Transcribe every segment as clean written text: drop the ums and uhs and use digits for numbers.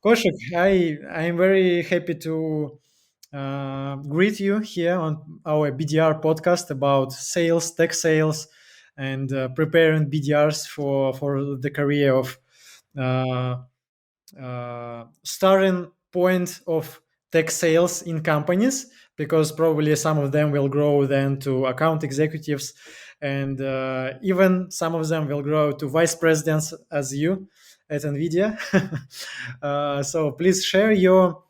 Kaushik, I'm very happy to greet you here on our BDR podcast about sales, tech sales, and preparing BDRs for the career of uh, starting point of tech sales in companies, because probably some of them will grow then to account executives, and even some of them will grow to vice presidents as you at NVIDIA. So please share your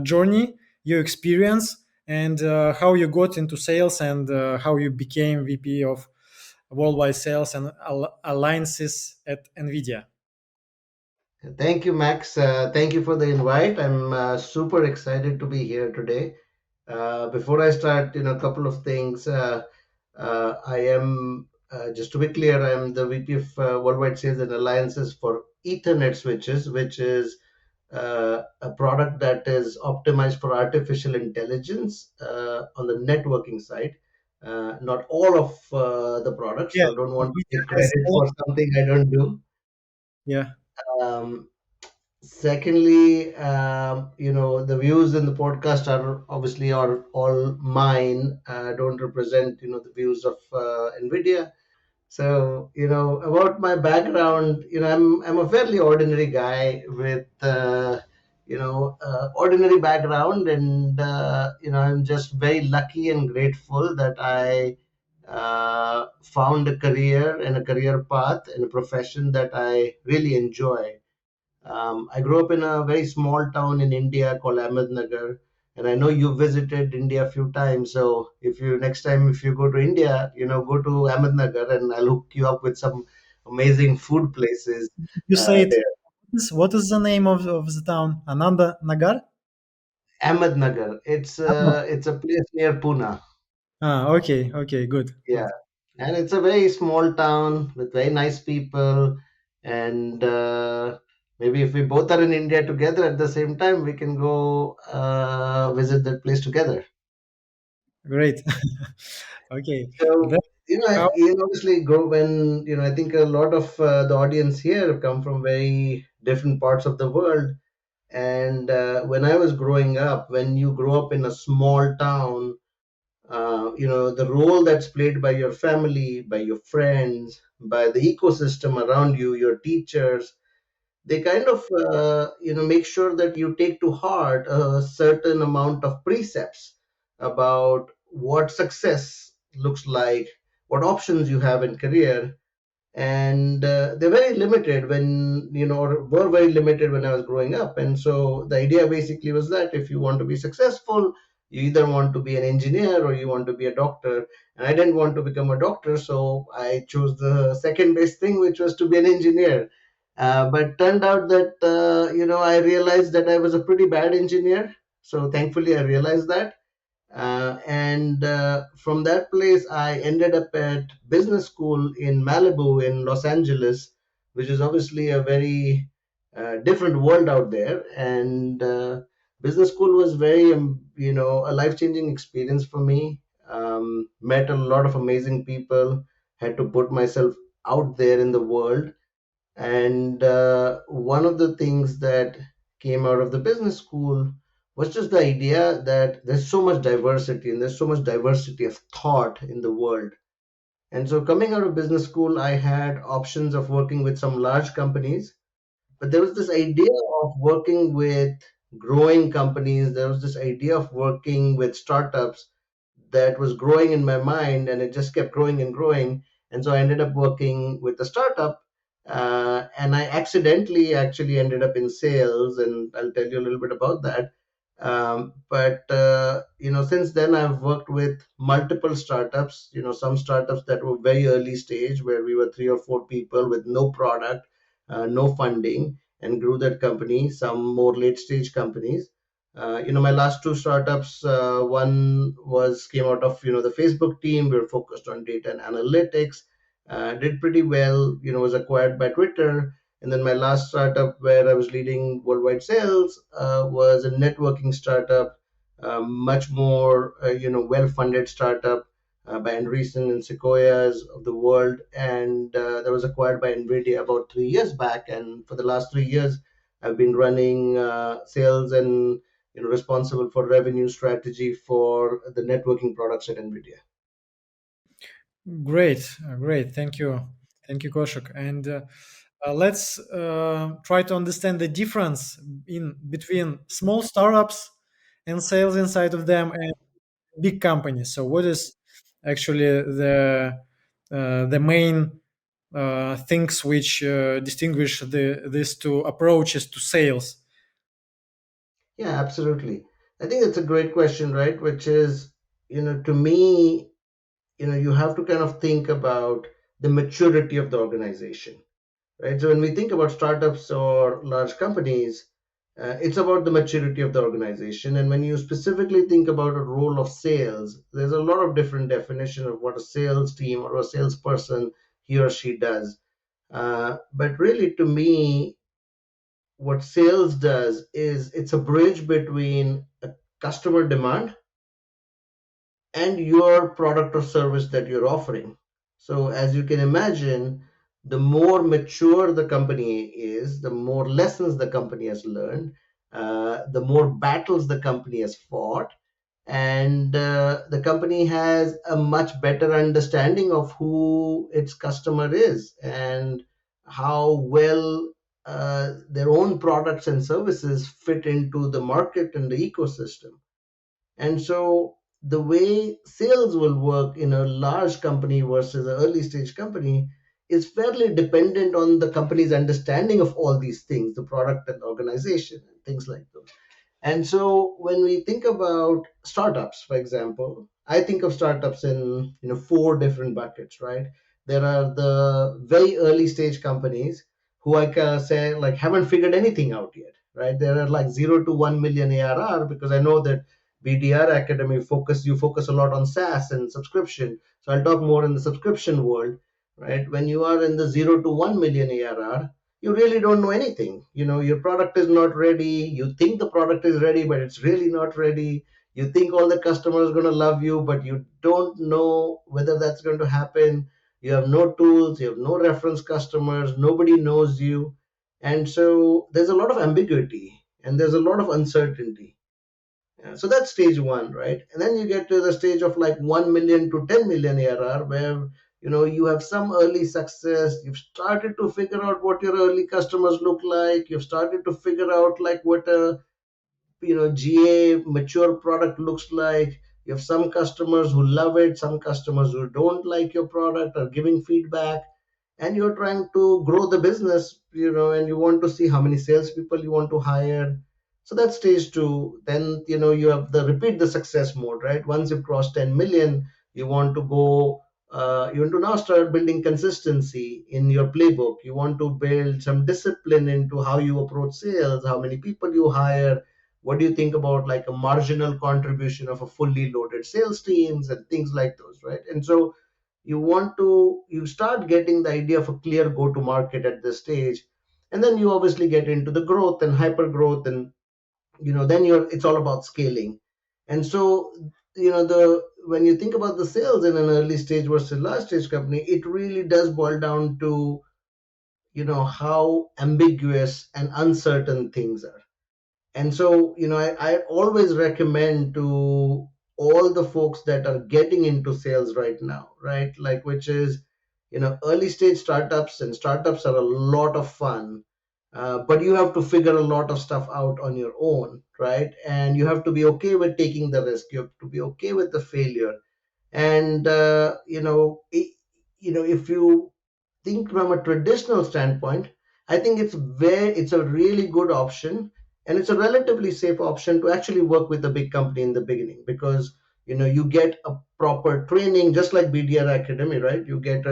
journey, your experience, and how you got into sales, and how you became VP of worldwide sales and alliances at NVIDIA. Thank you, Max. Thank you for the invite. I'm super excited to be here today. Before I start, a couple of things. I am, just to be clear, I'm the VP of Worldwide Sales and Alliances for Ethernet switches, which is a product that is optimized for artificial intelligence on the networking side. Not all of the products, Yeah, so I don't want to NVIDIA take has credit all. for something I don't do. Yeah, Um, Secondly, the views in the podcast are obviously are all mine. Don't represent, the views of NVIDIA. So, about my background, I'm a fairly ordinary guy with, ordinary background, and I'm just very lucky and grateful that I found a career and a career path and a profession that I really enjoy. I grew up in a very small town in India called Ahmednagar, and I know you visited India a few times. So if you next time if you go to India, go to Ahmednagar, and I'll hook you up with some amazing food places you say it. there. What is the name of the town? Ananda Nagar? Ahmednagar. Ahmed. It's a place near Pune. Ah, okay, okay, good, Yeah, good. and it's a very small town with very nice people, and maybe if we both are in India together at the same time, we can go visit that place together. Great. Okay. Then So, how? obviously, go when I think a lot of the audience here come from very different parts of the world. And when I was growing up, when you grow up in a small town, the role that's played by your family, by your friends, by the ecosystem around you, your teachers, they kind of make sure that you take to heart a certain amount of precepts about what success looks like, what options you have in career. And they're very limited when or were very limited when I was growing up. And so the idea basically was that if you want to be successful, you either want to be an engineer or you want to be a doctor. And I didn't want to become a doctor, so I chose the second best thing, which was to be an engineer. But turned out that I realized that I was a pretty bad engineer. So thankfully I realized that, and from that place, I ended up at business school in Malibu in Los Angeles, which is obviously a very different world out there. And business school was very, a life changing experience for me. Met a lot of amazing people, had to put myself out there in the world. And one of the things that came out of the business school was just the idea that there's so much diversity and there's so much diversity of thought in the world. And so, coming out of business school, I had options of working with some large companies, but there was this idea of working with growing companies. There was this idea of working with startups that was growing in my mind, and it just kept growing and growing. And so I ended up working with a startup, and I accidentally actually ended up in sales, and I'll tell you a little bit about that. But since then I've worked with multiple startups. Some startups that were very early stage, where we were three or four people with no product, no funding, and grew that company. Some more late stage companies. My last two startups, one was came out of the Facebook team. We were focused on data and analytics. Did pretty well. Was acquired by Twitter. And then my last startup, where I was leading worldwide sales, was a networking startup, much more well-funded startup by Andreessen and Sequoias of the world, and that was acquired by NVIDIA about 3 years back. And for the last 3 years, I've been running sales and responsible for revenue strategy for the networking products at NVIDIA. Great, great. Thank you, Koshik. And let's try to understand the difference in between small startups and sales inside of them and big companies. So, what is actually the main things which distinguish these two approaches to sales? Yeah, absolutely. I think it's a great question, right? Which is, to me, you have to kind of think about the maturity of the organization, right? So when we think about startups or large companies, it's about the maturity of the organization. And when you specifically think about a role of sales, there's a lot of different definition of what a sales team or a salesperson he or she does. But really, to me, what sales does is it's a bridge between a customer demand and your product or service that you're offering. So, as you can imagine, the more mature the company is, the more lessons the company has learned, the more battles the company has fought, and the company has a much better understanding of who its customer is and how well their own products and services fit into the market and the ecosystem. And so the way sales will work in a large company versus an early stage company is fairly dependent on the company's understanding of all these things, the product and the organization and things like those. And so when we think about startups, for example, I think of startups in four different buckets, right? There are the very early stage companies who I can say like haven't figured anything out yet, right? There are like 0 to 1 million ARR because I know that BDR Academy focus a lot on SaaS and subscription. So I'll talk more in the subscription world, right? When you are in the 0 to 1 million ARR, you really don't know anything. Your product is not ready. You think the product is ready, but it's really not ready. You think all the customers are going to love you, but you don't know whether that's going to happen. You have no tools, you have no reference customers, nobody knows you. And so there's a lot of ambiguity and there's a lot of uncertainty. Yeah, so that's stage one, right? And then you get to the stage of like 1 million to 10 million ARR, where you have some early success. You've started to figure out what your early customers look like. You've started to figure out like what a GA mature product looks like. You have some customers who love it, some customers who don't like your product are giving feedback, and you're trying to grow the business, and you want to see how many salespeople you want to hire. So that's stage two. Then you have the repeat the success mode, right? Once you've crossed 10 million, you want to go. You want to now start building consistency in your playbook. You want to build some discipline into how you approach sales, how many people you hire, what do you think about like a marginal contribution of a fully loaded sales teams and things like those, right? And so you start getting the idea of a clear go to market at this stage, and then you obviously get into the growth and hyper growth, and then it's all about scaling. And so the when you think about the sales in an early stage versus last stage company, it really does boil down to how ambiguous and uncertain things are. And so I always recommend to all the folks that are getting into sales right now, right, like which is early stage startups, and startups are a lot of fun, but you have to figure a lot of stuff out on your own, right? And you have to be okay with taking the risk, you have to be okay with the failure. And if you think from a traditional standpoint, I think it's a really good option, and it's a relatively safe option to actually work with a big company in the beginning, because you get a proper training, just like BDR Academy, right? You get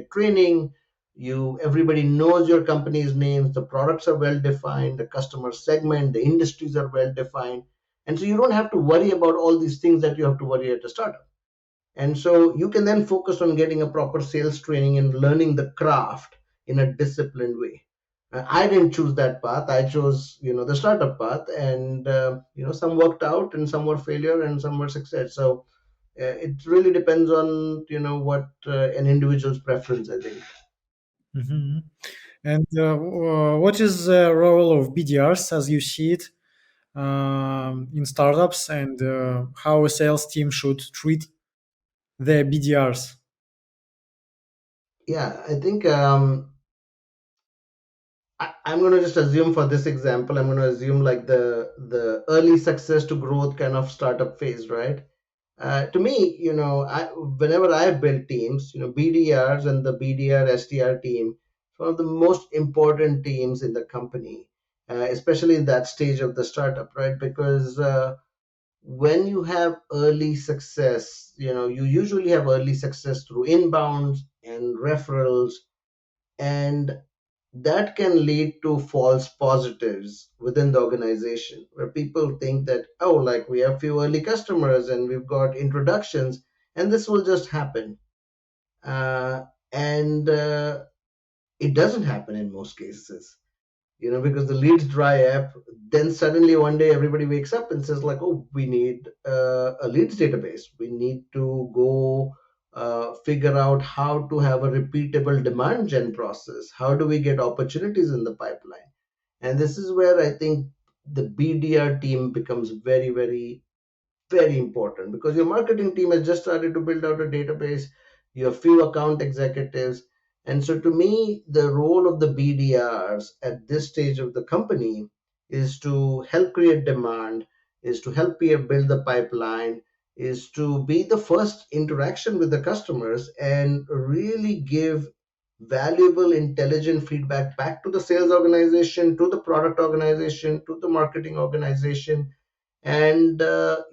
training. Everybody knows your company's names, the products are well defined, the customer segment, the industries are well defined, and so you don't have to worry about all these things that you have to worry at a startup. And so you can then focus on getting a proper sales training and learning the craft in a disciplined way. I didn't choose that path. I chose the startup path, and some worked out and some were failure and some were success. So it really depends on what an individual's preference, I think. Mhm. And what is the role of BDRs as you see it in startups, and how a sales team should treat their BDRs? Yeah, I think I'm going to just assume for this example, I'm going to assume like the early success to growth kind of startup phase, right? To me, whenever I build teams, BDRs and the BDR SDR team, it's one of the most important teams in the company, especially in that stage of the startup, right? Because when you have early success, you usually have early success through inbounds and referrals, and that can lead to false positives within the organization where people think that, oh, like we have few early customers and we've got introductions and this will just happen. And it doesn't happen in most cases, because the leads dry up. Then suddenly one day everybody wakes up and says like, oh, we need a leads database. We need to go figure out how to have a repeatable demand gen process. How do we get opportunities in the pipeline? And this is where I think the BDR team becomes very, very, very important, because your marketing team has just started to build out a database. You have few account executives. And so to me, the role of the BDRs at this stage of the company is to help create demand, is to help you build the pipeline, is to be the first interaction with the customers and really give valuable intelligent feedback back to the sales organization, to the product organization, to the marketing organization. And above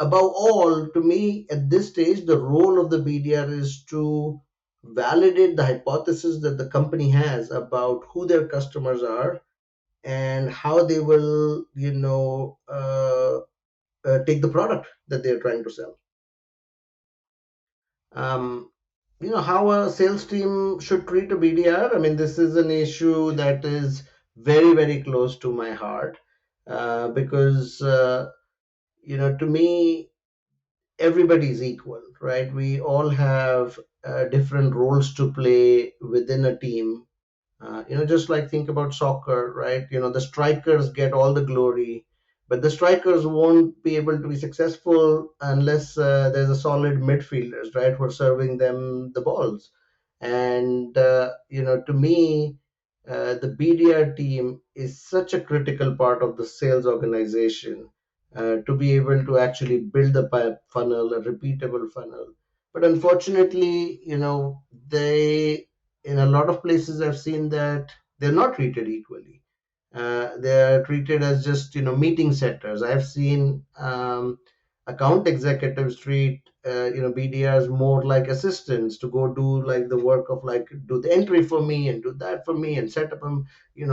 all, to me, at this stage, the role of the BDR is to validate the hypothesis that the company has about who their customers are and how they will, take the product that they're trying to sell. Um, how a sales team should treat a BDR. I mean, this is an issue that is very, very close to my heart, because, to me, everybody's equal, right? We all have different roles to play within a team. Just like think about soccer, right? The strikers get all the glory, but the strikers won't be able to be successful unless there's a solid midfielders, right, who are serving them the balls. And to me, the BDR team is such a critical part of the sales organization, to be able to actually build the funnel, a repeatable funnel. But unfortunately, they in a lot of places I've seen that they're not treated equally. They're treated as just meeting setters. I've seen account executives treat BDRs more like assistants to go do like the work of like do the entry for me and do that for me and set up them,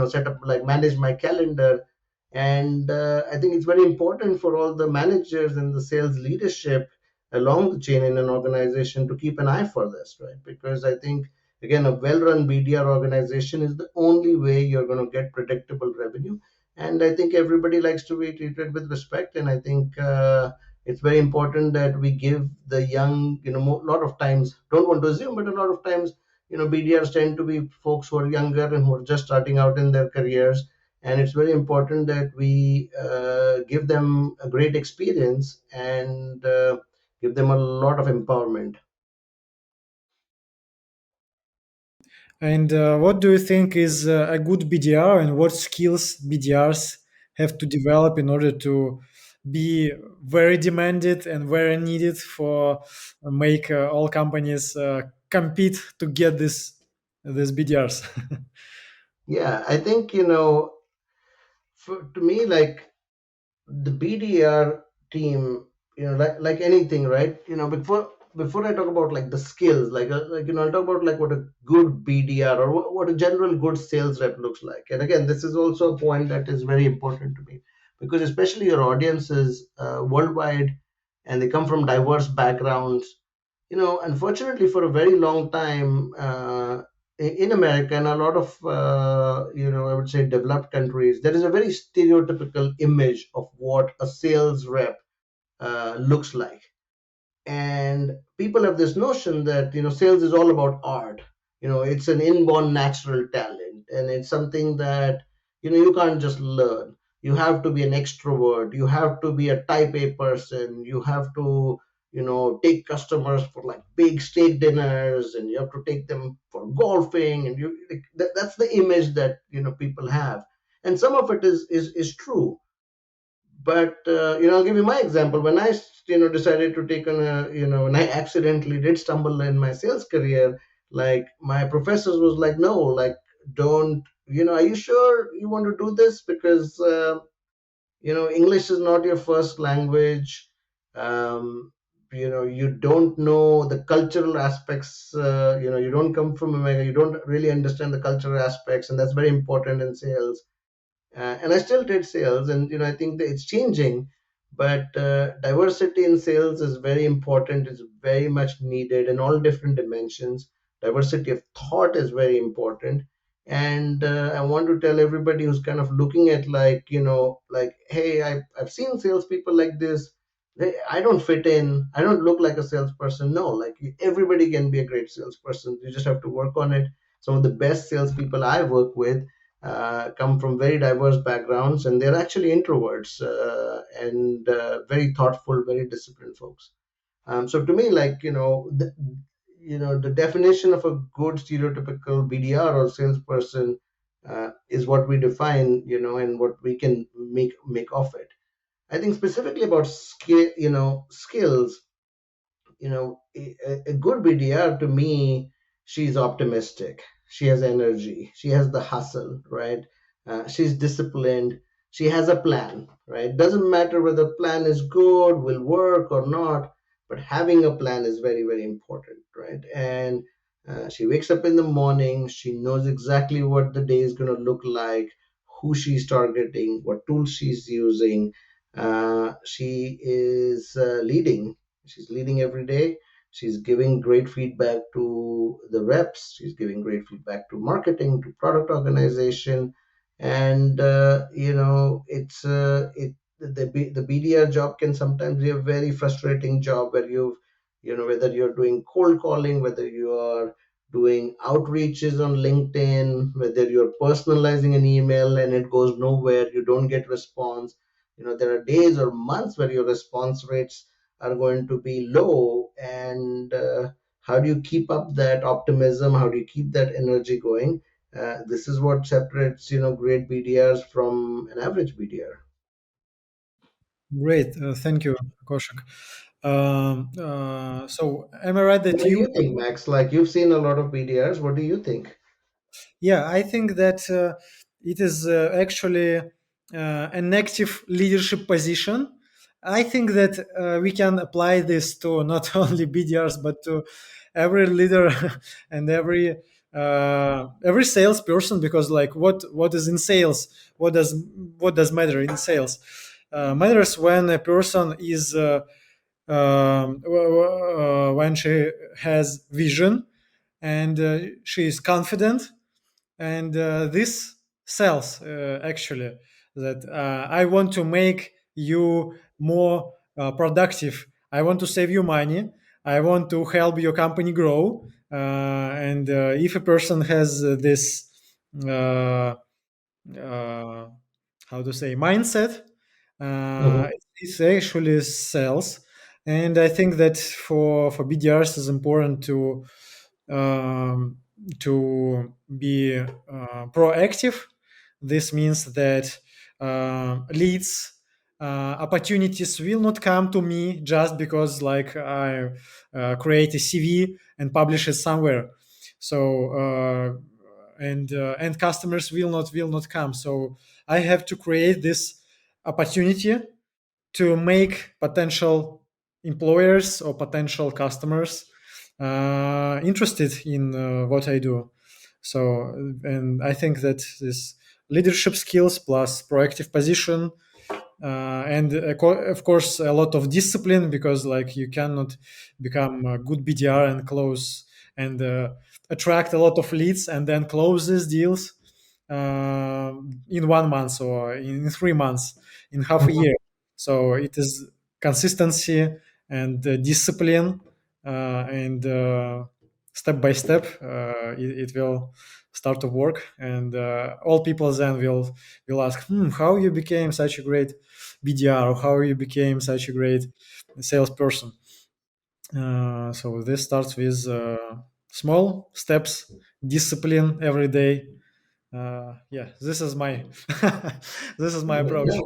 set up like manage my calendar. And I think it's very important for all the managers and the sales leadership along the chain in an organization to keep an eye for this, right? Because I think, again, a well run BDR organization is the only way you're going to get predictable revenue. And I think everybody likes to be treated with respect. And I think it's very important that we give the young, a lot of times, don't want to assume, but a lot of times, BDRs tend to be folks who are younger and who are just starting out in their careers. And it's very important that we give them a great experience and give them a lot of empowerment. And what do you think is a good BDR, and what skills BDRs have to develop in order to be very demanded and very needed for make all companies compete to get this BDRs? Yeah, I think, to me, like the BDR team, like anything, right? Before I talk about like the skills, I'll talk about like what a good BDR or what a general good sales rep looks like. And again, this is also a point that is very important to me, because especially your audience is worldwide and they come from diverse backgrounds. Unfortunately, for a very long time, in America and a lot of, I would say developed countries, there is a very stereotypical image of what a sales rep looks like. And people have this notion that, sales is all about art. it's an inborn natural talent, and it's something that you can't just learn. You have to be an extrovert, you have to be a type A person, you have to take customers for like big steak dinners, and you have to take them for golfing, and that's the image that people have. And some of it is true. But I'll give you my example. When I decided to take on a when I accidentally did stumble in my sales career, like my professors was like, no, like, don't, are you sure you want to do this? Because English is not your first language. You don't know the cultural aspects. You don't come from America, you don't really understand the cultural aspects, and that's very important in sales. And I still did sales, and I think that it's changing. But diversity in sales is very important. It's very much needed in all different dimensions. Diversity of thought is very important. And I want to tell everybody who's kind of looking at, like, like, hey, I've seen salespeople like this. I don't fit in. I don't look like a salesperson. No, like, everybody can be a great salesperson. You just have to work on it. Some of the best salespeople I work with come from very diverse backgrounds, and they're actually introverts, and very thoughtful, very disciplined folks. So to me, like, the definition of a good stereotypical BDR or salesperson is what we define, and what we can make of it. I think specifically about skills. A good BDR, to me, she's optimistic. She has energy. She has the hustle, right? She's disciplined. She has a plan, right? Doesn't matter whether plan is good, will work or not, but having a plan is very, very important, right? And she wakes up in the morning. She knows exactly what the day is going to look like, who she's targeting, what tools she's using. She is leading. She's leading every day. She's giving great feedback to the reps. She's giving great feedback to marketing, to product organization, and it's the BDR job can sometimes be a very frustrating job, where whether you're doing cold calling, whether you are doing outreaches on LinkedIn, whether you're personalizing an email and it goes nowhere, you don't get response. There are days or months where your response rates are going to be low. And how do you keep up that optimism? How do you keep that energy going? This is what separates great BDRs from an average BDR. Great, thank you, Koshik. So, am I right What that do you? you think, Max? Like, you've seen a lot of BDRs. What do you think? Yeah, I think that it is actually an active leadership position. I think that we can apply this to not only BDRs but to every leader and every salesperson, because like what is in sales? What does matter in sales? Matters when a person is when she has vision, and she is confident, and this sells actually that I want to make you more productive, I want to save you money, I want to help your company grow, and if a person has this uh, uh, how to say mindset, Mhm. it actually sells. And I think that for BDRs is important um, to be proactive. This means that leads, opportunities will not come to me just because like I create a CV and publish it somewhere. So and customers will not come. So I have to create this opportunity to make potential employers or potential customers interested in what I do. So, and I think that this leadership skills plus proactive position, and of course a lot of discipline, because like you cannot become a good BDR and close and attract a lot of leads and then close these deals in 1 month or in 3 months, in half a Mhm. year. So it is consistency and discipline, and step by step, it will start to work, and all people then will ask, how you became such a great BDR, or how you became such a great salesperson. So this starts with small steps, discipline every day. Yeah, this is my this is my approach. No,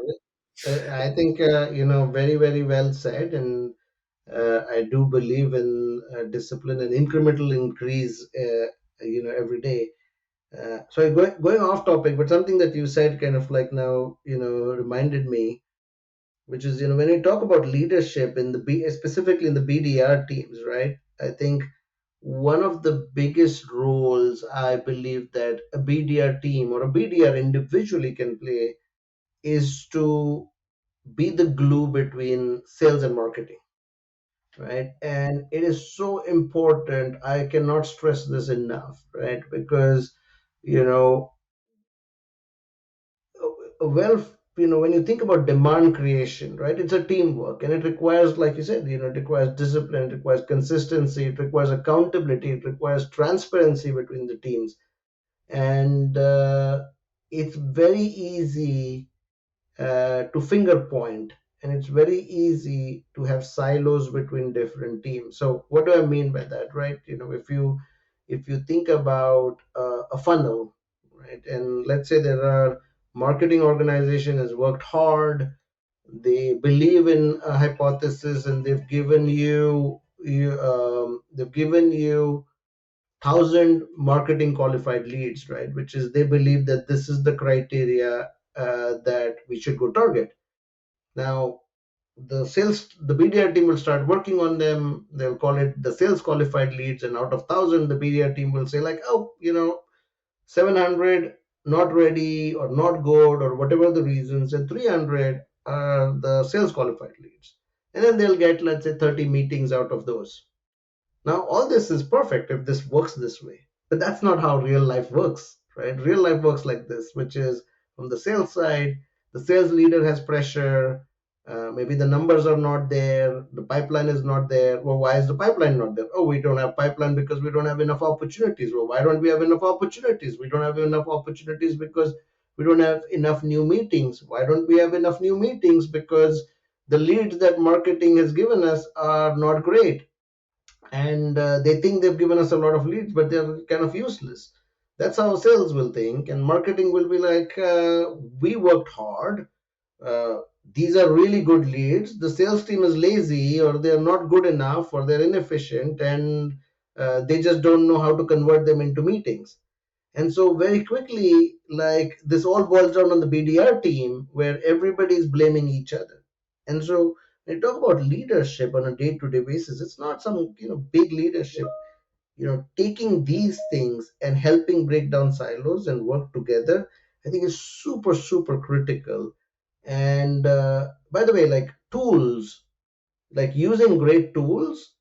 I think very very well said, and I do believe in discipline and incremental increase. Every day. Sorry, going off topic, but something that you said kind of like now reminded me, which is when you talk about leadership in specifically in the BDR teams, right? I think one of the biggest roles I believe that a BDR team or a BDR individually can play is to be the glue between sales and marketing, right? And it is so important. I cannot stress this enough, right? Because you know, well, when you think about demand creation, right? It's a teamwork, and it requires, like you said, it requires discipline, it requires consistency, it requires accountability, it requires transparency between the teams, and it's very easy to finger point, and it's very easy to have silos between different teams. So what do I mean by that, right? If you think about a funnel, right, and let's say there are marketing organization has worked hard, they believe in a hypothesis, and they've given you 1,000 marketing qualified leads, right? Which is they believe that this is the criteria that we should go target. Now, the BDR team will start working on them. They'll call it the sales qualified leads, and out of 1,000, the BDR team will say like, oh, 700 not ready or not good or whatever the reasons, and 300 are the sales qualified leads. And then they'll get, let's say, 30 meetings out of those. Now, all this is perfect if this works this way, but that's not how real life works, right? Real life works like this, which is from the sales side, the sales leader has pressure. Maybe the numbers are not there, the pipeline is not there. Well, why is the pipeline not there? Oh, we don't have pipeline because we don't have enough opportunities. Well, why don't we have enough opportunities? We don't have enough opportunities because we don't have enough new meetings. Why don't we have enough new meetings? Because the leads that marketing has given us are not great, and they think they've given us a lot of leads, but they're kind of useless. That's how sales will think, and marketing will be like, we worked hard, uh, these are really good leads, the sales team is lazy, or they're not good enough, or they're inefficient, and they just don't know how to convert them into meetings. And so very quickly, like, this all boils down on the BDR team where everybody is blaming each other. And so when you talk about leadership on a day-to-day basis, it's not some big leadership. Taking these things and helping break down silos and work together, I think is super super critical. And by the way, like tools, like using great tools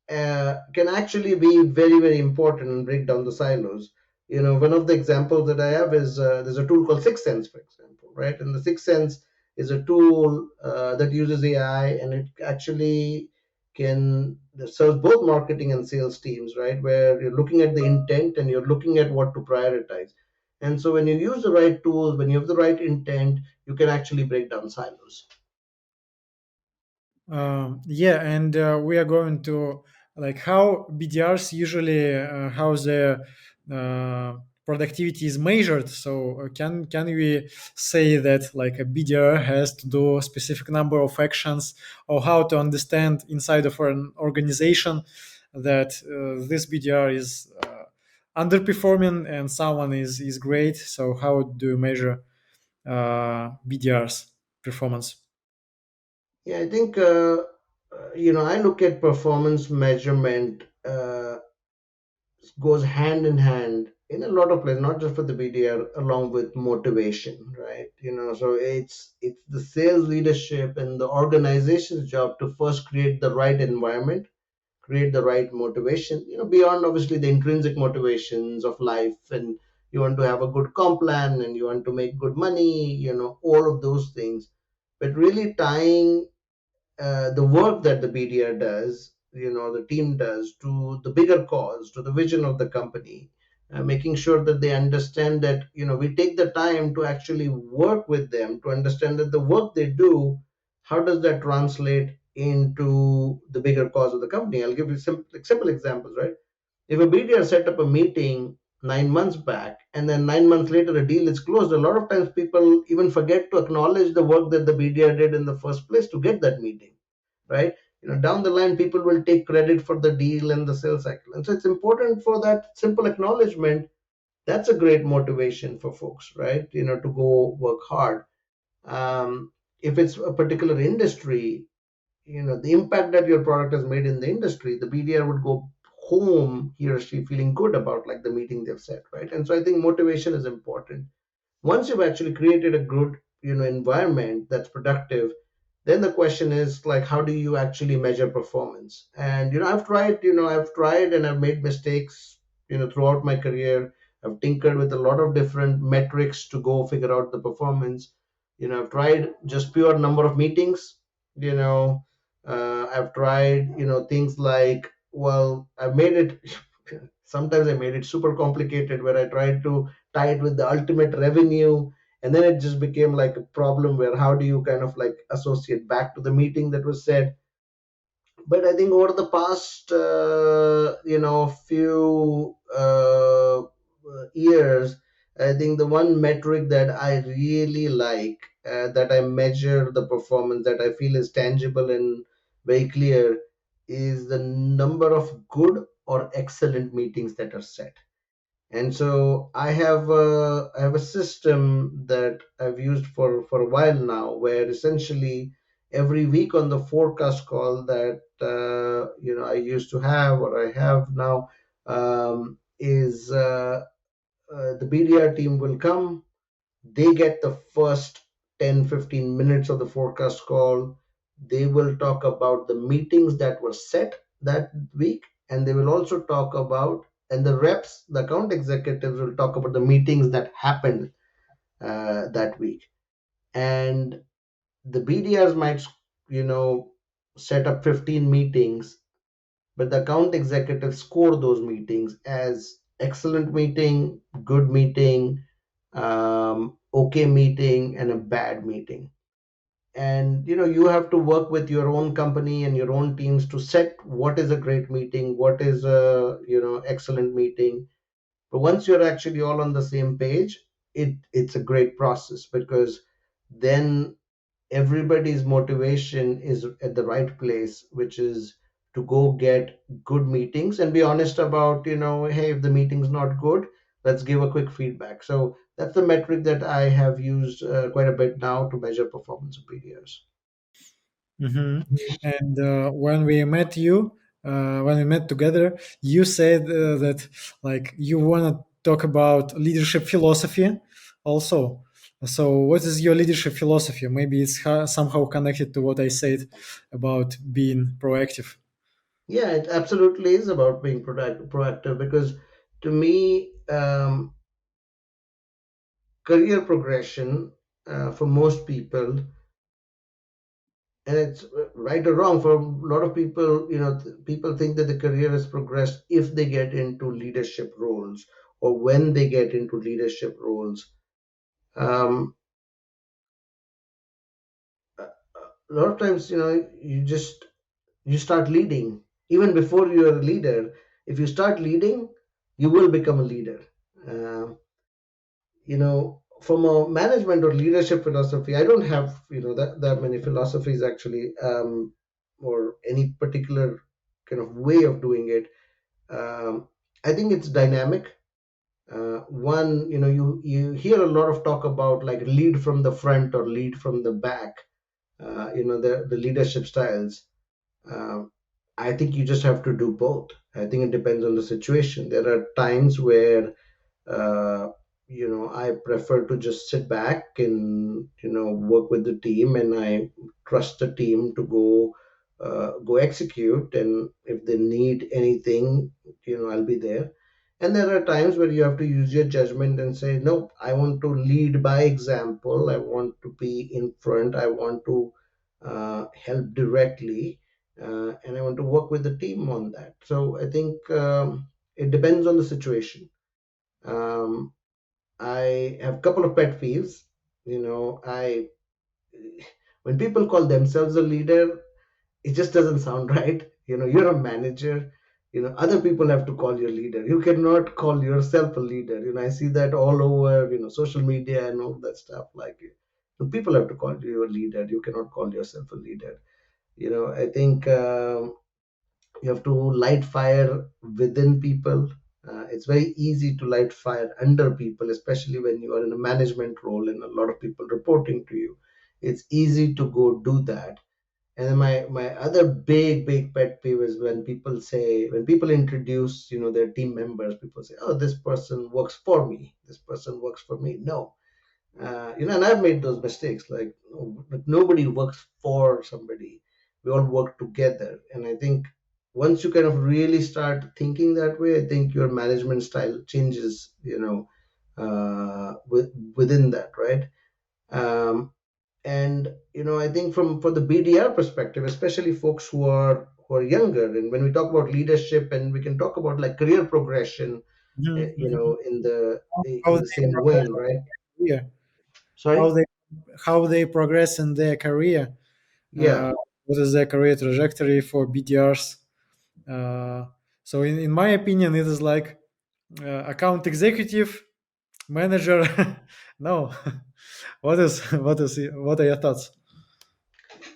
can actually be very very important and break down the silos. One of the examples that I have is there's a tool called Sixth Sense, for example, right? And the Sixth Sense is a tool that uses AI, and it actually can serve both marketing and sales teams, right? Where you're looking at the intent and you're looking at what to prioritize. And so when you use the right tools, when you have the right intent, you can actually break down silos. Yeah, and we are going to like how BDRs usually how the uh, productivity is measured. So can we say that like a BDR has to do a specific number of actions, or how to understand inside of an organization that this BDR is underperforming and someone is great? So how do you measure BDRs performance? Yeah, I think I look at performance measurement goes hand in hand in a lot of places, not just for the BDR, along with motivation, right? So it's the sales leadership and the organization's job to first create the right environment, create the right motivation, beyond obviously the intrinsic motivations of life, and you want to have a good comp plan and you want to make good money, all of those things. But really tying the work that the BDR does the team does, to the bigger cause, to the vision of the company, making sure that they understand that we take the time to actually work with them to understand that the work they do, how does that translate into the bigger cause of the company. I'll give you simple examples, right? If a BDR set up a meeting 9 months back and then 9 months later a deal is closed, a lot of times people even forget to acknowledge the work that the BDR did in the first place to get that meeting, right? Down the line, people will take credit for the deal and the sales cycle. And so it's important for that simple acknowledgement. That's a great motivation for folks, right? To go work hard. If it's a particular industry, the impact that your product has made in the industry, the BDR would go home, he or she, feeling good about like the meeting they've set, right? And so I think motivation is important. Once you've actually created a good environment that's productive, then the question is like, how do you actually measure performance? And I've tried and I've made mistakes throughout my career. I've tinkered with a lot of different metrics to go figure out the performance. I've tried just pure number of meetings. I've tried things like, well, I've made it sometimes I made it super complicated where I tried to tie it with the ultimate revenue, and then it just became like a problem where how do you kind of like associate back to the meeting that was said. But I think over the past few years, I think the one metric that I really like, that I measure the performance, that I feel is tangible and very clear, is the number of good or excellent meetings that are set. And so I have a system that I've used for a while now, where essentially every week on the forecast call that I used to have, or I have now, is the BDR team will come. They get the first 10-15 minutes of the forecast call. They will talk about the meetings that were set that week, and they will also talk about, and the reps, the account executives, will talk about the meetings that happened that week. And the BDRs might, set up 15 meetings, but the account executives score those meetings as excellent meeting, good meeting, okay meeting, and a bad meeting. And you have to work with your own company and your own teams to set what is a great meeting, what is a excellent meeting. But once you're actually all on the same page, it's a great process, because then everybody's motivation is at the right place, which is to go get good meetings and be honest about, hey, if the meeting's not good, let's give a quick feedback. So that's the metric that I have used quite a bit now to measure performance of BDRs. Hmm. And when we met together, you said that like you want to talk about leadership philosophy also. So, what is your leadership philosophy? Maybe it's somehow connected to what I said about being proactive. Yeah, it absolutely is about being proactive, because to me, career progression, for most people, and it's right or wrong for a lot of people, people think that the career has progressed if they get into leadership roles, or when they get into leadership roles. um, a lot of times, you start leading even before you're a leader. If you start leading, you will become a leader. Um from a management or leadership philosophy, I don't have that many philosophies actually, or any particular kind of way of doing it. I think it's dynamic. One, you hear a lot of talk about like lead from the front or lead from the back, the leadership styles. um, I think you just have to do both. I think it depends on the situation. There are times where uh, I prefer to just sit back and work with the team, and I trust the team to go execute. And if they need anything, I'll be there. And there are times where you have to use your judgment and say, no, I want to lead by example. I want to be in front. I want to help directly. and I want to work with the team on that. So I think it depends on the situation. Um, I have a couple of pet peeves. I when people call themselves a leader, it just doesn't sound right. You're a manager. Other people have to call you a leader. You cannot call yourself a leader. I see that all over, social media and all that stuff. Like, people have to call you a leader. You cannot call yourself a leader. I think you have to light fire within people. It's very easy to light fire under people, especially when you are in a management role and a lot of people reporting to you. It's easy to go do that. And then my other big pet peeve is when people introduce, their team members. People say, "Oh, this person works for me. This person works for me." No, and I've made those mistakes. Like, no, like nobody works for somebody. We all work together. And I think once you kind of really start thinking that way, I think your management style changes. Within that, right? Um, and I think from for the BDR perspective, especially folks who are younger, and when we talk about leadership, and we can talk about like career progression, Mhm, mhm. How in the they same progress vein, right? in their career, how Sorry. they how they progress in their career. Yeah. Uh, what is their career trajectory for BDRs? Uh, so, in my opinion, it is like account executive, manager. No, what are your thoughts?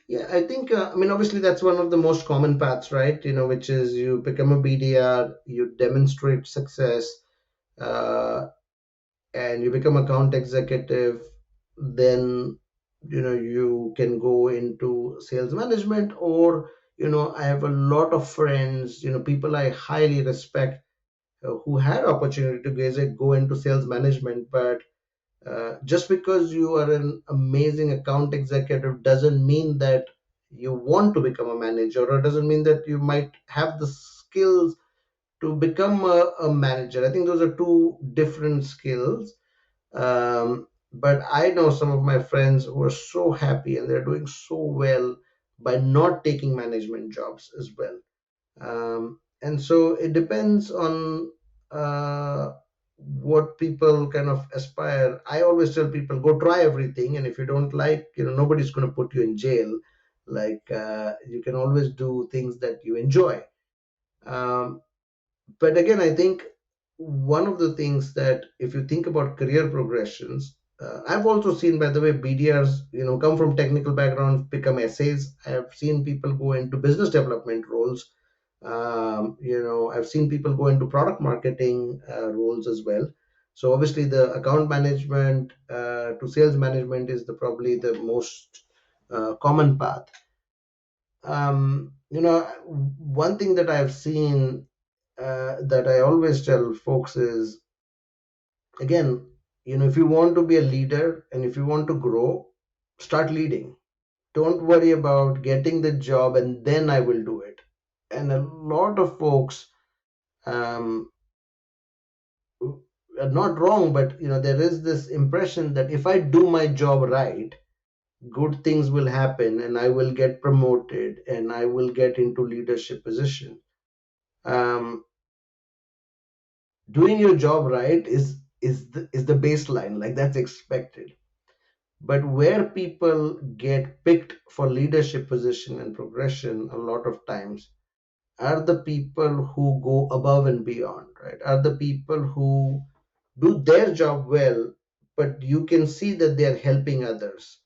Yeah, I think, I mean, obviously, that's one of the most common paths, right? Which is you become a BDR, you demonstrate success, uh, and you become account executive. Then, you can go into sales management, or, I have a lot of friends, people I highly respect, who had opportunity to go into sales management, but just because you are an amazing account executive doesn't mean that you want to become a manager, or doesn't mean that you might have the skills to become a manager. I think those are two different skills. But I know some of my friends who are so happy and they're doing so well by not taking management jobs as well. And so it depends on what people kind of aspire. I always tell people, go try everything, and if you don't like, nobody's going to put you in jail. Like, you can always do things that you enjoy. Um, but again, I think one of the things that, if you think about career progressions, I've also seen, by the way, BDRs, come from technical backgrounds, become SAs. I have seen people go into business development roles. I've seen people go into product marketing roles as well. So obviously, the account management to sales management is probably the most common path. One thing that I've seen, that I always tell folks is, again, if you want to be a leader and if you want to grow, start leading. Don't worry about getting the job and then I will do it. And a lot of folks, um, are not wrong, but there is this impression that if I do my job right, good things will happen and I will get promoted and I will get into leadership position. Um, Doing your job right is the baseline, like that's expected. But where people get picked for leadership position and progression a lot of times are the people who go above and beyond, right? Are the people who do their job well, but you can see that they're helping others.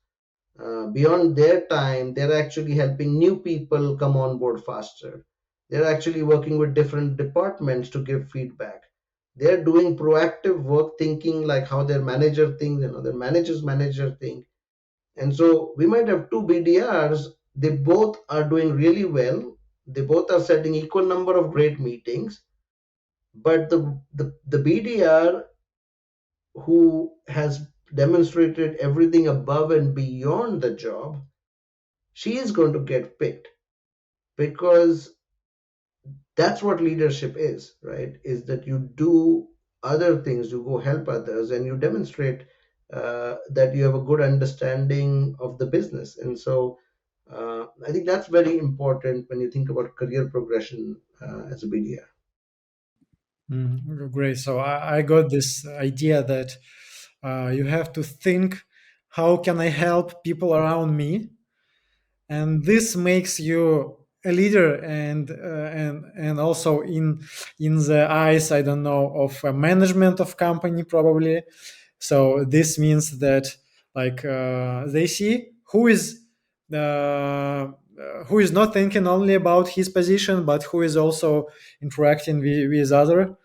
Beyond their time, they're actually helping new people come on board faster. They're actually working with different departments to give feedback. They're doing proactive work, thinking like how their manager thinks, their manager's manager think. And so we might have two BDRs. They both are doing really well. They both are setting equal number of great meetings. But the BDR who has demonstrated everything above and beyond the job, she is going to get picked, because that's what leadership is, right? Is that you do other things, you go help others, and you demonstrate that you have a good understanding of the business. And so I think that's very important when you think about career progression as a BDR. Great. So I got this idea that you have to think, how can I help people around me, and this makes you a leader, and also in the eyes, I don't know, of a management of company probably. So this means that, like, they see who is not thinking only about his position, but who is also interacting with other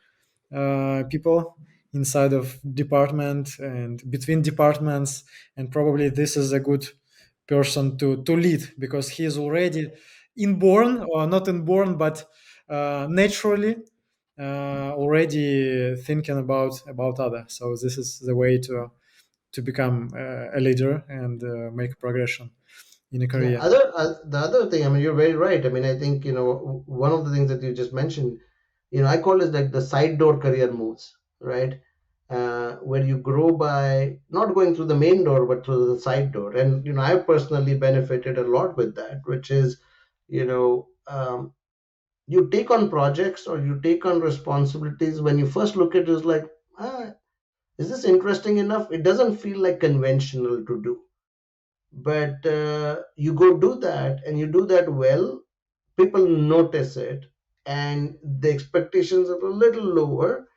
people inside of department and between departments. And probably this is a good person to lead, because he is already inborn, or not inborn, but naturally already thinking about other. So this is the way to become a leader and make progression in a Yeah, career. the other thing, I mean, you're very right. I mean, I think, one of the things that you just mentioned, I call it like the side door career moves, right? Where you grow by not going through the main door, but through the side door. And, I've personally benefited a lot with that, which is, you take on projects or you take on responsibilities. When you first look at it, it's like, is this interesting enough? It doesn't feel like conventional to do. But you go do that and you do that well, people notice it, and the expectations are a little lower.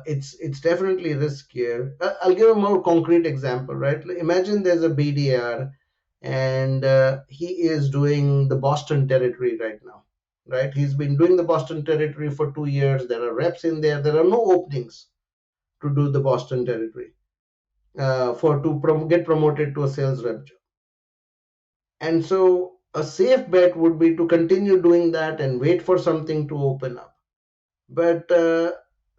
It's definitely riskier. I'll give a more concrete example, right? Like, imagine there's a BDR, and he is doing the Boston territory right now, right? He's been doing the Boston territory for 2 years. There are reps in there. There are no openings to do the Boston territory, for to get promoted to a sales rep job. And so a safe bet would be to continue doing that and wait for something to open up. But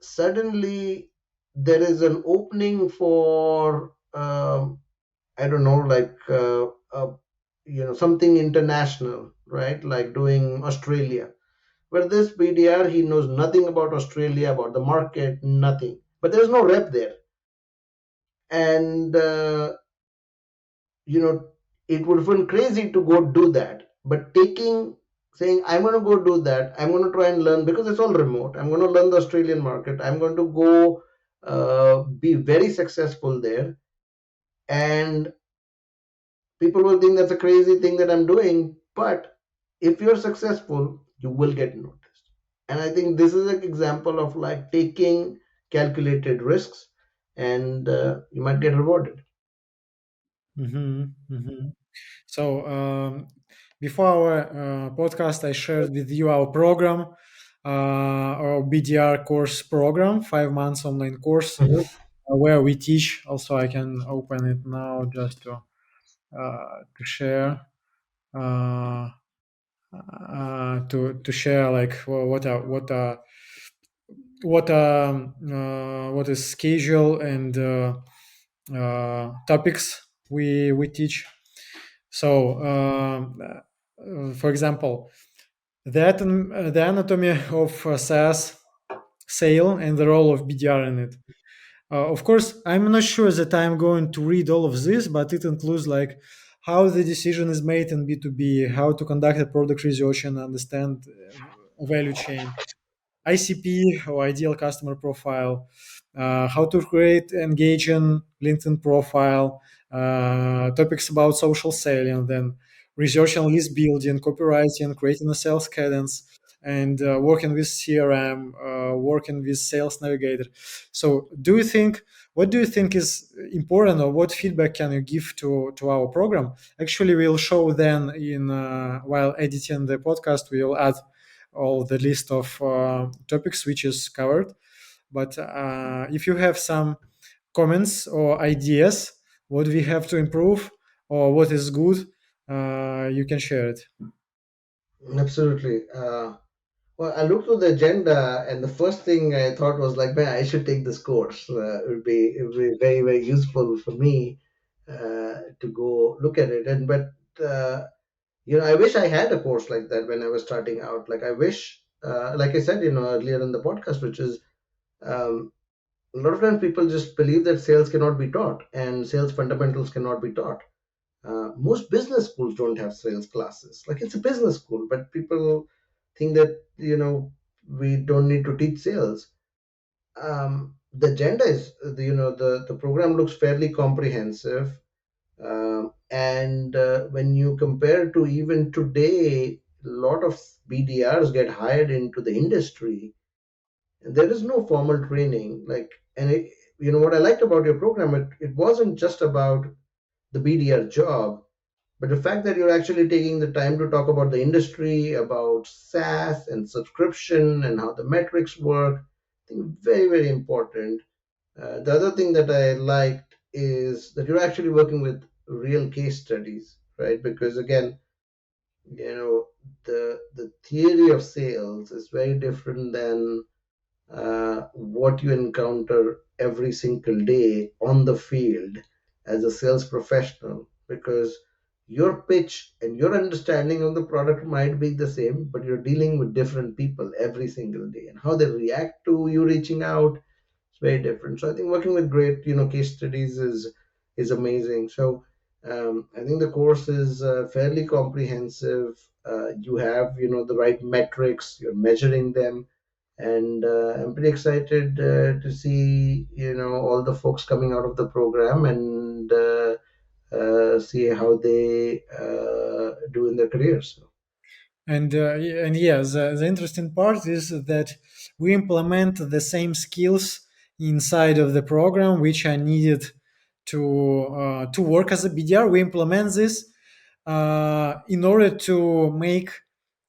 suddenly there is an opening for, I don't know, like, something international, right? Like doing Australia, where this BDR, he knows nothing about Australia, about the market, nothing. But there's no rep there, and you know it would have been crazy to go do that. But saying, I'm going to go do that, I'm going to try and learn, because it's all remote, I'm going to learn the Australian market, I'm going to go be very successful there, and people will think that's a crazy thing that I'm doing. But if you're successful, you will get noticed. And I think this is an example of like taking calculated risks, and you might get rewarded. Hmm. Hmm. So before our podcast, I shared with you our program, our BDR course program, 5 months online course, Mhm. where we teach. Also, I can open it now just to share. Uh, to share, like, what is schedule and topics we teach. So, for example, the anatomy of SaaS sale and the role of BDR in it. Of course, I'm not sure that I'm going to read all of this, but it includes, like, how the decision is made in B2B, how to conduct a product research and understand value chain, ICP, or ideal customer profile, how to create engaging LinkedIn profile, topics about social selling, then research and list building, copywriting, creating a sales cadence, and working with CRM, working with Sales Navigator. So, what do you think is important, or what feedback can you give to our program? Actually, we'll show then in while editing the podcast, we'll add all the list of topics which is covered. But if you have some comments or ideas, what we have to improve or what is good, you can share it. Absolutely. Well, I looked through the agenda, and the first thing I thought was like, man, I should take this course. It would be very, very useful for me to go look at it. And but I wish I had a course like that when I was starting out. Like I wish, like I said, earlier in the podcast, which is, um, a lot of times people just believe that sales cannot be taught and sales fundamentals cannot be taught. Most business schools don't have sales classes. Like, it's a business school, but people think that, we don't need to teach sales. The agenda is, the program looks fairly comprehensive. And when you compare to even today, a lot of BDRs get hired into the industry. And there is no formal training. What I liked about your program, it wasn't just about the BDR job, but the fact that you're actually taking the time to talk about the industry, about SaaS and subscription and how the metrics work, I think very, very important. The other thing that I liked is that you're actually working with real case studies, right? Because again, the theory of sales is very different than what you encounter every single day on the field as a sales professional, because your pitch and your understanding of the product might be the same, but you're dealing with different people every single day, and how they react to you reaching out, it's very different. So I think working with great, case studies is amazing. So I think the course is fairly comprehensive. You have, the right metrics, you're measuring them, and I'm pretty excited to see, all the folks coming out of the program, and see how they do in their careers. And yeah, the interesting part is that we implement the same skills inside of the program which are needed to work as a BDR. We implement this in order to make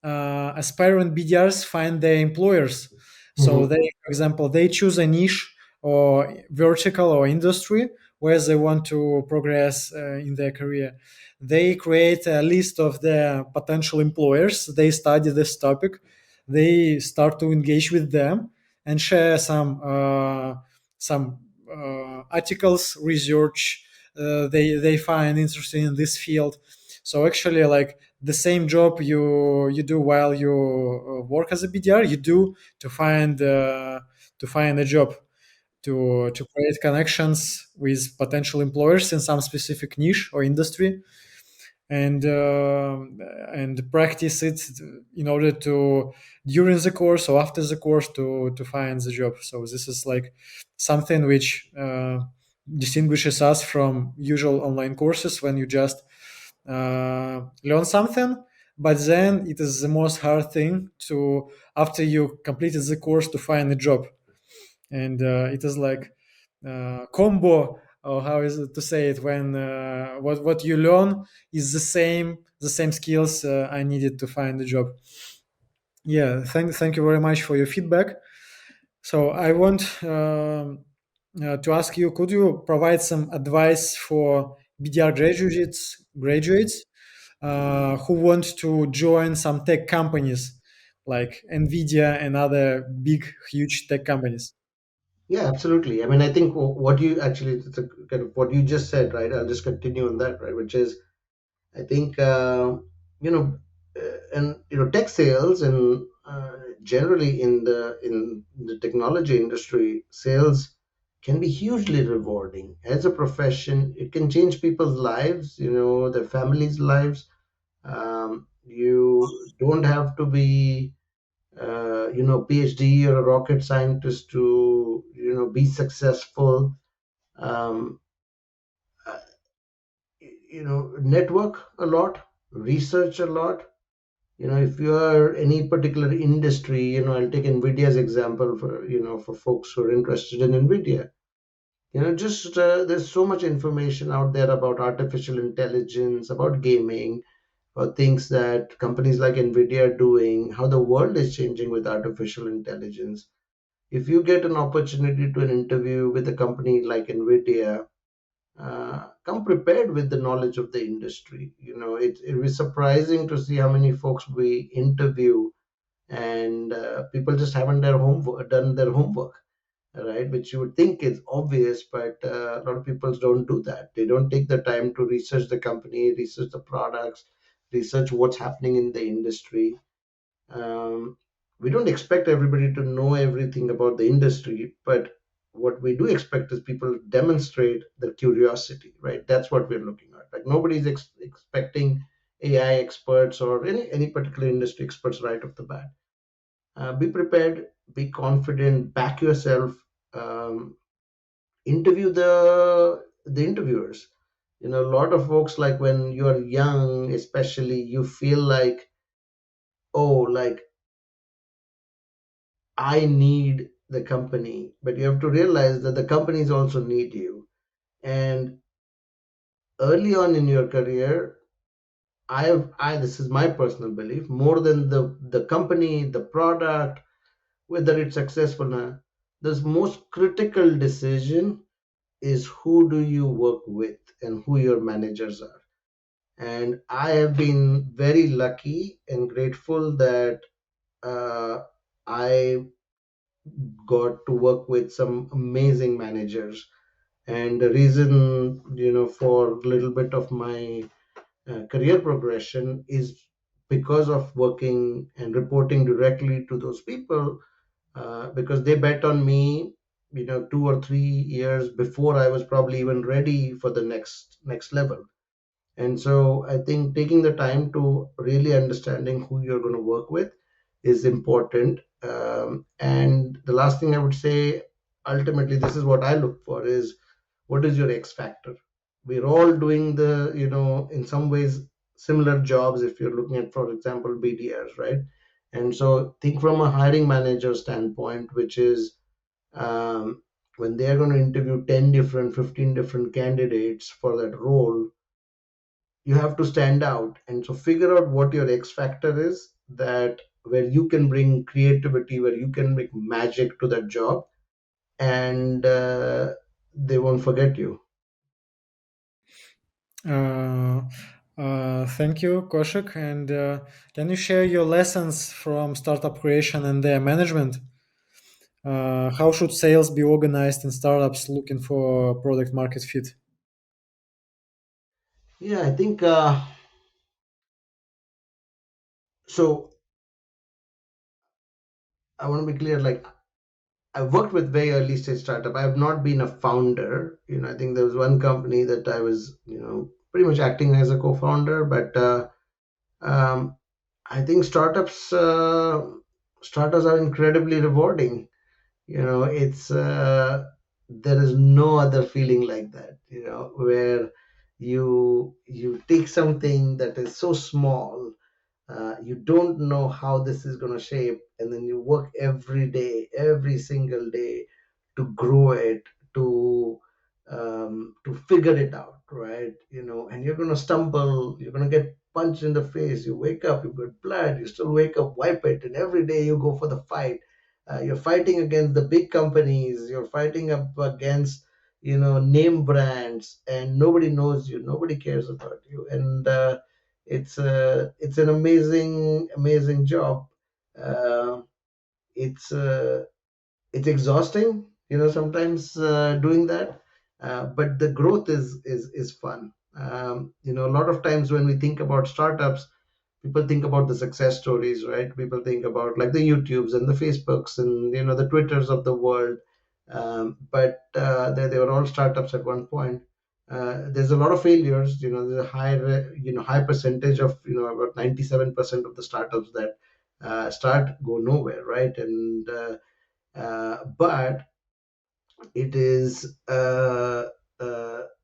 aspirant BDRs find their employers. So Hmm. they, for example, they choose a niche or vertical or industry where they want to progress in their career. They create a list of their potential employers. They study this topic. They start to engage with them and share some articles, research they find interesting in this field. So actually, like the same job you do while you work as a BDR, you do to find a job, to create connections with potential employers in some specific niche or industry, and practice it in order to during the course or after the course to find the job. So this is like something which distinguishes us from usual online courses when you just learn something, but then it is the most hard thing to after you completed the course to find a job. And it is like combo, or how is it to say it, when what you learn is the same skills I needed to find a job. Yeah, thank you very much for your feedback. So I want to ask you, could you provide some advice for BDR graduates who want to join some tech companies like NVIDIA and other big huge tech companies? Yeah, absolutely. I mean, I think what you actually, it's a kind of what you just said, right? I'll just continue on that, right? Which is, I think, you know, and tech sales and generally in the technology industry, sales can be hugely rewarding as a profession. It can change people's lives, their families' lives. You don't have to be, PhD or a rocket scientist to, be successful. Um, uh, Network a lot, research a lot. If you are any particular industry, I'll take NVIDIA's example for folks who are interested in NVIDIA. Just there's so much information out there about artificial intelligence, about gaming, about things that companies like NVIDIA are doing, how the world is changing with artificial intelligence. If you get an opportunity to an interview with a company like NVIDIA, come prepared with the knowledge of the industry. It was surprising to see how many folks we interview, and people just haven't done their homework, right? Which you would think is obvious, but a lot of people don't do that. They don't take the time to research the company, research the products, research what's happening in the industry. um, we don't expect everybody to know everything about the industry, but what we do expect is people demonstrate their curiosity, right? That's what we're looking at. Like nobody's expecting AI experts or any particular industry experts right off the bat. Be prepared, be confident, back yourself, um, interview the interviewers. A lot of folks, like when you're young especially, you feel like, oh, like I need the company, but you have to realize that the companies also need you. And early on in your career, I this is my personal belief, more than the company, the product, whether it's successful or not, the most critical decision is who do you work with and who your managers are. And I have been very lucky and grateful that uh, I got to work with some amazing managers. And the reason, for a little bit of my career progression is because of working and reporting directly to those people, because they bet on me, 2 or 3 years before I was probably even ready for the next level. And so I think taking the time to really understanding who you're going to work with is important. And the last thing I would say, ultimately, this is what I look for is, what is your X factor? We're all doing in some ways, similar jobs if you're looking at, for example, BDRs, right? And so think from a hiring manager standpoint, which is, when they're going to interview 10 different, 15 different candidates for that role, you have to stand out. And so figure out what your X factor is, that where you can bring creativity, where you can make magic to that job, and they won't forget you. Uh, Thank you, Koshik. And can you share your lessons from startup creation and their management? How should sales be organized in startups looking for product market fit? Yeah, I think so. I want to be clear. Like, I've worked with very early stage startup. I have not been a founder. I think there was one company that I was, pretty much acting as a co-founder. But um, I think startups are incredibly rewarding. It's there is no other feeling like that. Where you take something that is so small, you don't know how this is going to shape, and then you work every day, every single day, to grow it, to figure it out, right? And you're going to stumble, you're going to get punched in the face, you wake up, you get blood, you still wake up, wipe it, and every day you go for the fight. You're fighting against the big companies, you're fighting up against name brands, and nobody knows you, nobody cares about you. And it's an amazing job. Uh, it's it's exhausting, sometimes doing that, but the growth is fun. A lot of times when we think about startups, people think about the success stories, right? People think about like the YouTubes and the Facebooks and the Twitters of the world. But they were all startups at one point. There's a lot of failures. There's a high percentage of about 97% of the startups that start go nowhere, right? And but it is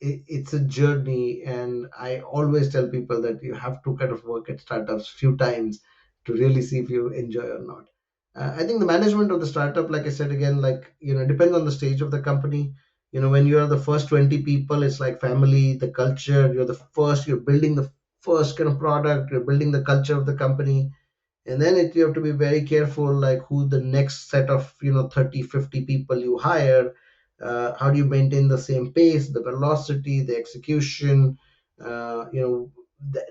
it's a journey, and I always tell people that you have to kind of work at startups few times to really see if you enjoy or not. I think the management of the startup, like I said again, like depends on the stage of the company. When you are the first 20 people, it's like family, the culture. You're building the first kind of product, you're building the culture of the company. And then you have to be very careful, like who the next set of 30, 50 people you hire. How do you maintain the same pace, the velocity, the execution?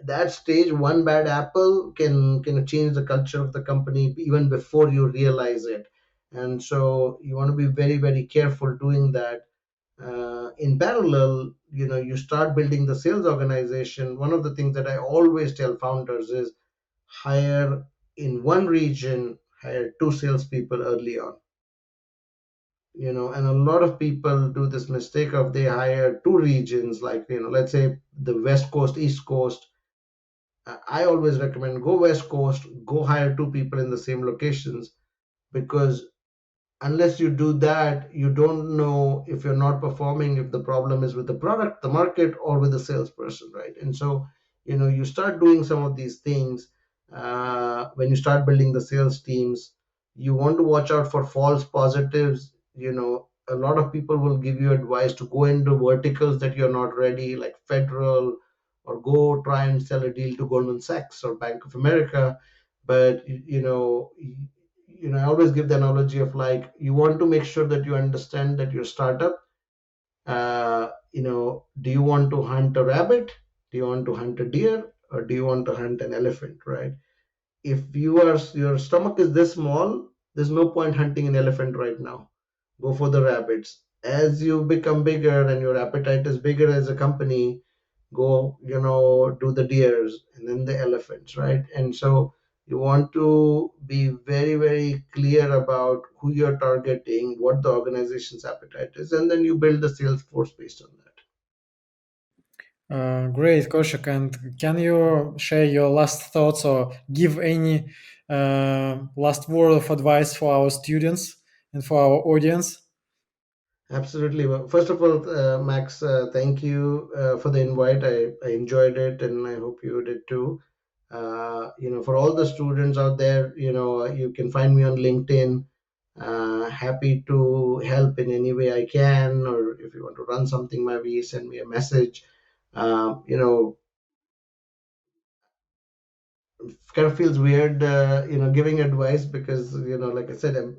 That stage, one bad apple can change the culture of the company even before you realize it. And so you want to be very, very careful doing that. In parallel, you start building the sales organization. One of the things that I always tell founders is, hire in one region, hire two salespeople early on. And a lot of people do this mistake of they hire two regions, like, let's say the West Coast, East Coast. I always recommend go West Coast, go hire two people in the same locations, because unless you do that, you don't know if you're not performing, if the problem is with the product, the market, or with the salesperson, right? And so, you start doing some of these things. When you start building the sales teams, you want to watch out for false positives. A lot of people will give you advice to go into verticals that you're not ready, like federal, or go try and sell a deal to Goldman Sachs or Bank of America. But I always give the analogy of, like, you want to make sure that you understand that your startup, do you want to hunt a rabbit, do you want to hunt a deer, or do you want to hunt an elephant, right? If your stomach is this small, there's no point hunting an elephant right now. Go for the rabbits. As you become bigger and your appetite is bigger as a company, go, do the deers and then the elephants, right? And so you want to be very, very clear about who you're targeting, what the organization's appetite is, and then you build the sales force based on that. Great, Koshik. And can you share your last thoughts or give any last word of advice for our students and for our audience? Absolutely. Well, first of all, Max, thank you for the invite. I enjoyed it, and I hope you did too. For all the students out there, you can find me on LinkedIn. Happy to help in any way I can, or if you want to run something my way, send me a message. Um, you know, kind of feels weird, giving advice, because, like I said,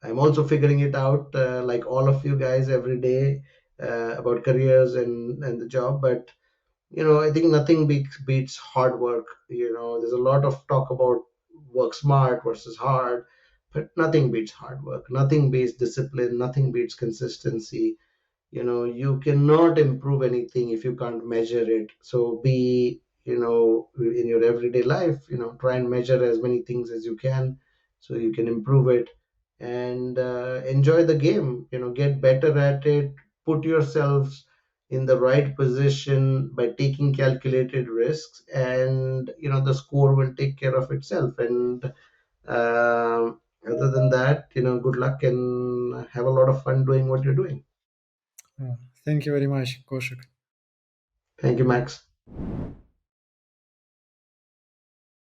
I'm also figuring it out, like all of you guys, every day, about careers and the job. But I think nothing beats hard work. There's a lot of talk about work smart versus hard, but nothing beats hard work. Nothing beats discipline. Nothing beats consistency. You cannot improve anything if you can't measure it. So be, in your everyday life, try and measure as many things as you can, so you can improve it. And enjoy the game, get better at it. Put yourselves in the right position by taking calculated risks, and the score will take care of itself. And other than that, good luck and have a lot of fun doing what you're doing. Thank you very much, Koshik. Thank you, Max.